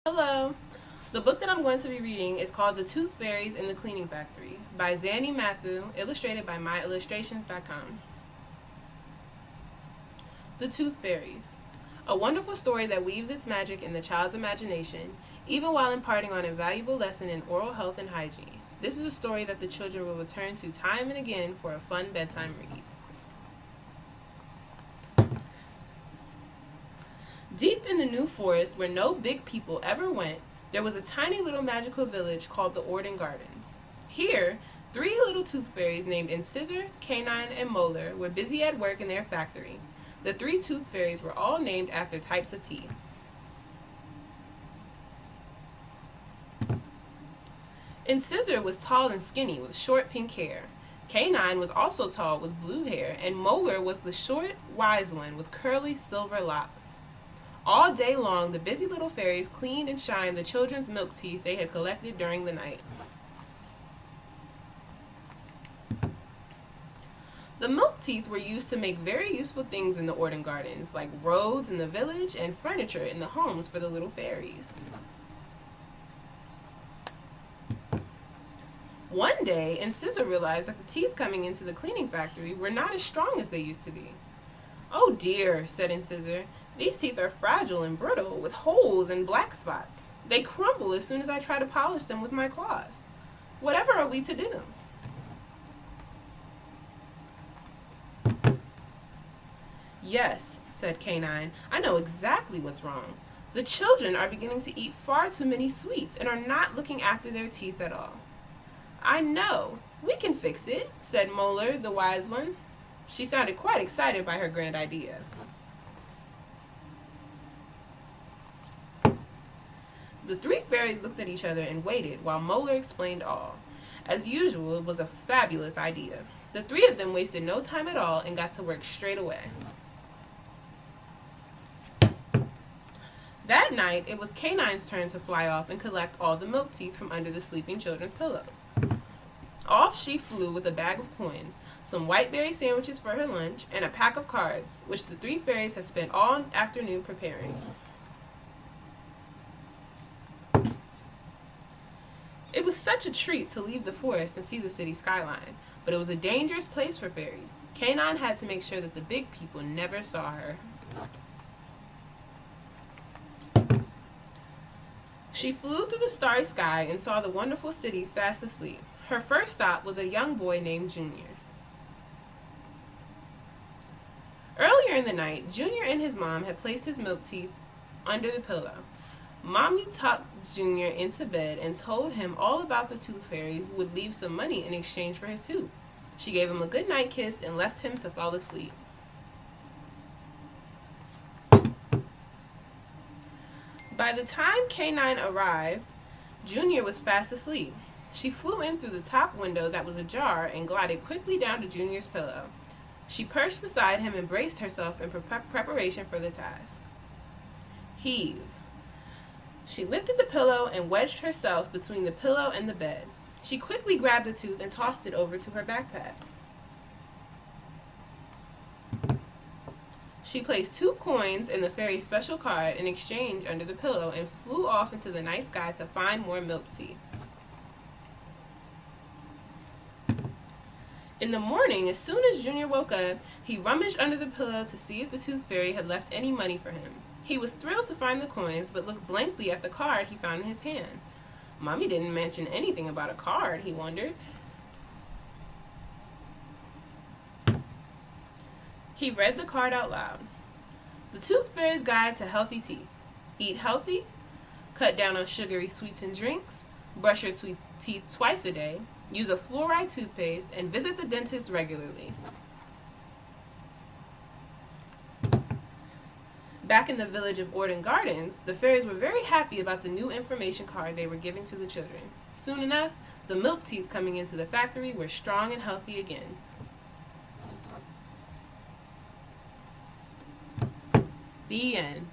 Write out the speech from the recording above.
Hello. The book that I'm going to be reading is called The Tooth Fairies in the Cleaning Factory by Zanny Matthew, illustrated by myillustrations.com. The Tooth Fairies. A wonderful story that weaves its magic in the child's imagination, even while imparting an invaluable lesson in oral health and hygiene. This is a story that the children will return to time and again for a fun bedtime read. Deep in the New Forest, where no big people ever went, there was a tiny little magical village called the Orden Gardens. Here, 3 little tooth fairies named Incisor, Canine, and Molar were busy at work in their factory. The 3 tooth fairies were all named after types of teeth. Incisor was tall and skinny with short pink hair. Canine was also tall with blue hair, and Molar was the short, wise one with curly silver locks. All day long, the busy little fairies cleaned and shined the children's milk teeth they had collected during the night. The milk teeth were used to make very useful things in the Orden Gardens, like roads in the village and furniture in the homes for the little fairies. One day, Incisor realized that the teeth coming into the cleaning factory were not as strong as they used to be. "Oh dear," said Incisor, "these teeth are fragile and brittle, with holes and black spots. They crumble as soon as I try to polish them with my claws. Whatever are we to do?" "Yes," said Canine, "I know exactly what's wrong. The children are beginning to eat far too many sweets and are not looking after their teeth at all." "I know. We can fix it," said Molar, the wise one. She sounded quite excited by her grand idea. The 3 fairies looked at each other and waited while Molar explained all. As usual, it was a fabulous idea. The 3 of them wasted no time at all and got to work straight away. That night, it was Canine's turn to fly off and collect all the milk teeth from under the sleeping children's pillows. Off she flew with a bag of coins, some whiteberry sandwiches for her lunch, and a pack of cards, which the 3 fairies had spent all afternoon preparing. It was such a treat to leave the forest and see the city skyline, but it was a dangerous place for fairies. Canine had to make sure that the big people never saw her. She flew through the starry sky and saw the wonderful city fast asleep. Her first stop was a young boy named Junior. Earlier in the night, Junior and his mom had placed his milk teeth under the pillow. Mommy tucked Junior into bed and told him all about the tooth fairy who would leave some money in exchange for his tooth. She gave him a good night kiss and left him to fall asleep. By the time Canine arrived, Junior was fast asleep. She flew in through the top window that was ajar and glided quickly down to Junior's pillow. She perched beside him and braced herself in preparation for the task. Heave. She lifted the pillow and wedged herself between the pillow and the bed. She quickly grabbed the tooth and tossed it over to her backpack. She placed 2 coins in the fairy's special card in exchange under the pillow and flew off into the night sky to find more milk teeth. In the morning, as soon as Junior woke up, he rummaged under the pillow to see if the tooth fairy had left any money for him. He was thrilled to find the coins, but looked blankly at the card he found in his hand. Mommy didn't mention anything about a card, he wondered. He read the card out loud. The Tooth Fairy's Guide to Healthy Teeth. Eat healthy, cut down on sugary sweets and drinks, brush your teeth twice a day, use a fluoride toothpaste, and visit the dentist regularly. Back in the village of Orden Gardens, the fairies were very happy about the new information card they were giving to the children. Soon enough, the milk teeth coming into the factory were strong and healthy again. The end.